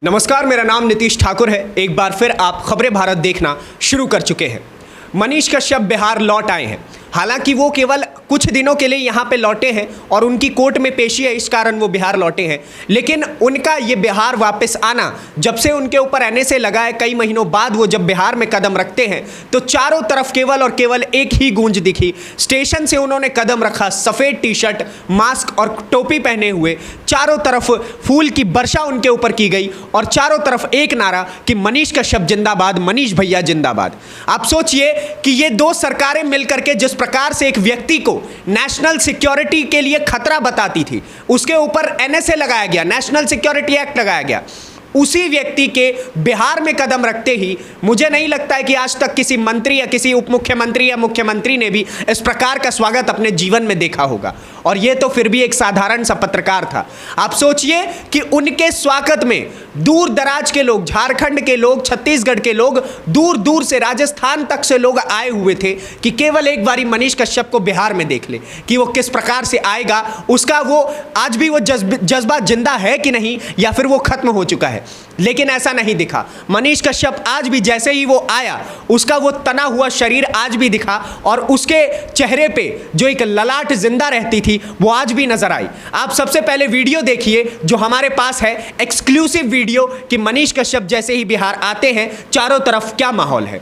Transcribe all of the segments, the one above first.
नमस्कार, मेरा नाम नीतीश ठाकुर है। एक बार फिर आप खबरें भारत देखना शुरू कर चुके हैं। मनीष कश्यप बिहार लौट आए हैं। हालांकि वो केवल कुछ दिनों के लिए यहाँ पे लौटे हैं और उनकी कोर्ट में पेशी है, इस कारण वो बिहार लौटे हैं। लेकिन उनका ये बिहार वापस आना, जब से उनके ऊपर एनएसए लगा है, कई महीनों बाद वो जब बिहार में कदम रखते हैं तो चारों तरफ केवल और केवल एक ही गूंज दिखी। स्टेशन से उन्होंने कदम रखा, सफ़ेद टी शर्ट, मास्क और टोपी पहने हुए, चारों तरफ फूल की वर्षा उनके ऊपर की गई और चारों तरफ एक नारा कि मनीष कश्यप जिंदाबाद, मनीष भैया जिंदाबाद। आप सोचिए कि ये दो सरकारें मिलकर के जिस प्रकार से एक व्यक्ति को नेशनल सिक्योरिटी के लिए खतरा बताती थी, उसके ऊपर एनएसए लगाया गया, नेशनल सिक्योरिटी एक्ट लगाया गया, उसी व्यक्ति के बिहार में कदम रखते ही मुझे नहीं लगता है कि आज तक किसी मंत्री या किसी उप मुख्यमंत्री या मुख्यमंत्री ने भी इस प्रकार का स्वागत अपने जीवन में देखा होगा। और ये तो फिर भी एक साधारण सा पत्रकार था। आप सोचिए कि उनके स्वागत में दूर दराज के लोग, झारखंड के लोग, छत्तीसगढ़ के लोग, दूर दूर से राजस्थान तक से लोग आए हुए थे कि केवल एक बारी मनीष कश्यप को बिहार में देख ले कि वो किस प्रकार से आएगा, उसका वो आज भी वो जज्बा जिंदा है कि नहीं या फिर वो खत्म हो चुका है। लेकिन ऐसा नहीं दिखा। मनीष कश्यप आज भी जैसे ही वो आया, उसका वो तना हुआ शरीर आज भी दिखा और उसके चेहरे पे जो एक ललाट जिंदा रहती थी वो आज भी नजर आई। आप सबसे पहले वीडियो देखिए जो हमारे पास है, एक्सक्लूसिव वीडियो कि मनीष कश्यप जैसे ही बिहार आते हैं चारों तरफ क्या माहौल है।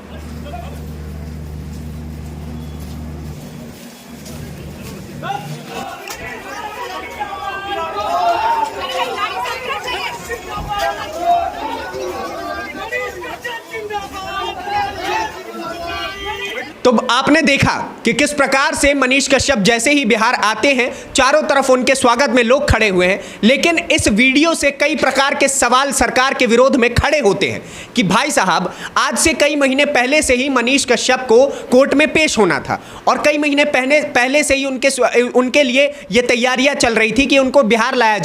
तो आपने देखा कि किस प्रकार से मनीष कश्यप जैसे ही बिहार आते हैं चारों तरफ उनके स्वागत में लोग खड़े हुए हैं। लेकिन इस वीडियो से कई प्रकार के सवाल सरकार के विरोध में खड़े होते हैं कि भाई साहब, आज से कई महीने पहले से ही मनीष कश्यप को कोर्ट में पेश होना था और कई महीने पहले से ही उनके लिए ये तैयारियां चल रही थी कि उनको बिहार लाया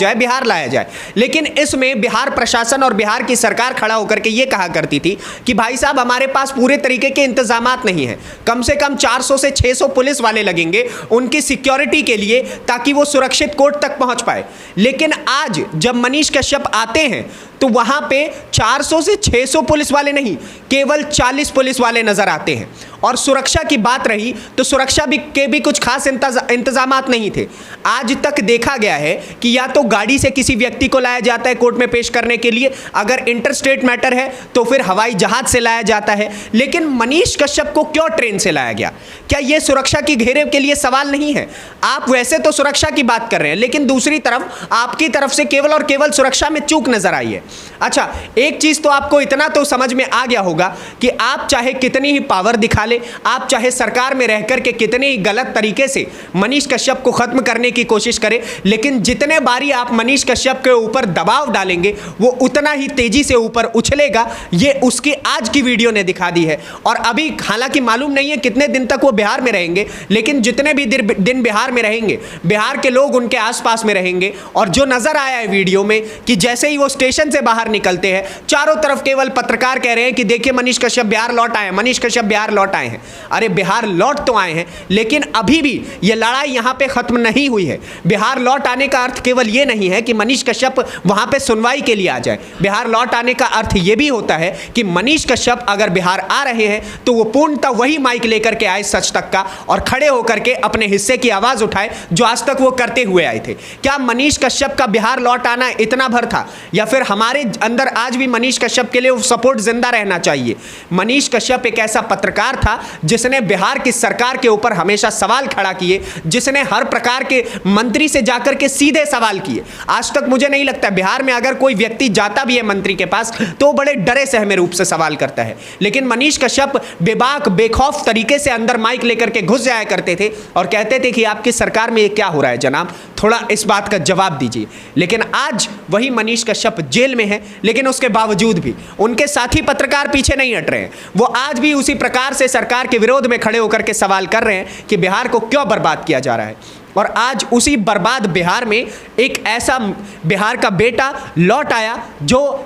जाए। लेकिन इसमें बिहार प्रशासन और बिहार की सरकार खड़ा होकर के ये कहा करती थी कि भाई साहब, हमारे पास पूरे तरीके के इंतजामात नहीं है, कम से कम 400 से 600 पुलिस वाले लगेंगे उनकी सिक्योरिटी के लिए ताकि वो सुरक्षित कोर्ट तक पहुंच पाए। लेकिन आज जब मनीष कश्यप आते हैं तो वहां पे 400 से 600 पुलिस वाले नहीं, केवल 40 पुलिस वाले नजर आते हैं। और सुरक्षा की बात रही तो सुरक्षा के भी कुछ खास इंतजामात नहीं थे। आज तक देखा गया है कि या तो गाड़ी से किसी व्यक्ति को लाया जाता है कोर्ट में पेश करने के लिए, अगर इंटरस्टेट मैटर है तो फिर हवाई जहाज से लाया जाता है। लेकिन मनीष कश्यप को क्यों ट्रेन से लाया गया? क्या यह सुरक्षा की घेरे के लिए सवाल नहीं है? आप वैसे तो सुरक्षा की बात कर रहे हैं, लेकिन दूसरी तरफ आपकी तरफ से केवल और केवल सुरक्षा में चूक नजर आई है। अच्छा, एक चीज तो आपको इतना तो समझ में आ गया होगा कि आप चाहे कितनी ही पावर दिखा ले, आप चाहे सरकार में रहकर के कितने ही गलत तरीके से मनीष कश्यप को खत्म करने की कोशिश करें, लेकिन जितने बारी आप मनीष कश्यप के ऊपर दबाव डालेंगे वो उतना ही तेजी से ऊपर उछलेगा। ये उसकी आज की वीडियो ने दिखा दी है। और अभी हालांकि मालूम नहीं है कितने दिन तक वो बिहार में रहेंगे, लेकिन जितने भी दिन बिहार में रहेंगे, बिहार के लोग उनके आसपास में रहेंगे। और जो नजर आया है वीडियो में कि जैसे ही वो स्टेशन से बाहर निकलते हैं चारों तरफ केवल पत्रकार कह रहे हैं कि देखिए मनीष कश्यप बिहार लौट आए, मनीष कश्यप बिहार लौट आए हैं। अरे बिहार लौट तो आए हैं, लेकिन अभी भी यह लड़ाई यहां पे खत्म नहीं हुई है। बिहार लौट आने का अर्थ केवल यह नहीं है कि मनीष कश्यप वहां पे सुनवाई के लिए आ जाए। बिहार लौट आने का अर्थ यह भी होता है कि मनीष कश्यप अगर बिहार आ रहे हैं तो वो पूर्णतः वही माइक लेकर के आए सच तक का और खड़े होकर के अपने हिस्से की आवाज उठाए जो आज तक वो करते हुए आए थे। क्या मनीष कश्यप का बिहार लौट आना इतना भर था, या फिर हमारे अंदर आज भी मनीष कश्यप के लिए सपोर्ट जिंदा रहना चाहिए? मनीष कश्यप एक ऐसा पत्रकार था जिसने बिहार की सरकार के ऊपर हमेशा सवाल खड़ा किए, जिसने हर प्रकार के मंत्री से जाकर के सीधे सवाल किए। आज तक मुझे नहीं लगता बिहार में अगर कोई व्यक्ति जाता भी है मंत्री के पास तो बड़े डरे सहमे रूप से सवाल करता है। लेकिन मनीष कश्यप बेबाक बेखौफ तरीके से अंदर माइक लेकर के घुस जाया करते थे और कहते थे कि आपकी सरकार में ये क्या हो रहा है जनाब, थोड़ा इस बात का जवाब दीजिए। लेकिन आज वही मनीष कश्यप जेल में है, लेकिन उसके बावजूद भी उनके साथी पत्रकार पीछे नहीं हट रहे हैं। वो आज भी उसी प्रकार से सरकार के विरोध में खड़े होकर के सवाल कर रहे हैं कि बिहार को क्यों बर्बाद किया जा रहा है। और आज उसी बर्बाद बिहार में एक ऐसा बिहार का बेटा लौट आया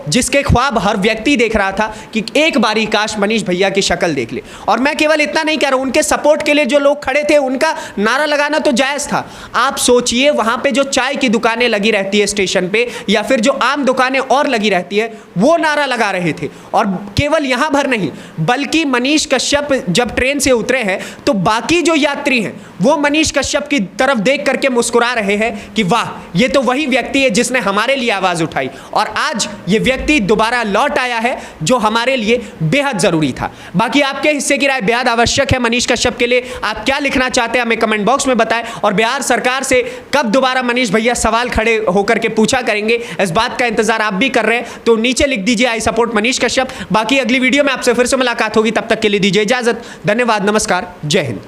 जिसके ख्वाब हर व्यक्ति देख रहा था कि एक बारी काश मनीष भैया की शक्ल देख ले। और मैं केवल इतना नहीं कह रहा हूं, उनके सपोर्ट के लिए जो लोग खड़े थे उनका नारा लगाना तो जायज़ था। आप सोचिए वहां पे जो चाय की दुकानें लगी रहती है स्टेशन पे या फिर जो आम दुकानें और लगी रहती है वो नारा लगा रहे थे। और केवल यहां भर नहीं बल्कि मनीष कश्यप जब ट्रेन से उतरे हैं तो बाकी जो यात्री हैं वो मनीष कश्यप की तरफ देख करके मुस्कुरा रहे हैं कि वाह, ये तो वही व्यक्ति है जिसने हमारे लिए आवाज उठाई। और आज ये व्यक्ति दोबारा लौट आया है जो हमारे लिए बेहद जरूरी था। बाकी आपके हिस्से की राय बेहद आवश्यक है मनीष कश्यप के लिए। आप क्या लिखना चाहते हैं हमें कमेंट बॉक्स में बताएं। और बिहार सरकार से कब दोबारा मनीष भैया सवाल खड़े होकर के पूछा करेंगे, इस बात का इंतजार आप भी कर रहे हैं तो नीचे लिख दीजिए आई सपोर्ट मनीष कश्यप। बाकी अगली वीडियो में आपसे फिर से मुलाकात होगी, तब तक के लिए दीजिए इजाजत। धन्यवाद, नमस्कार, जय हिंद।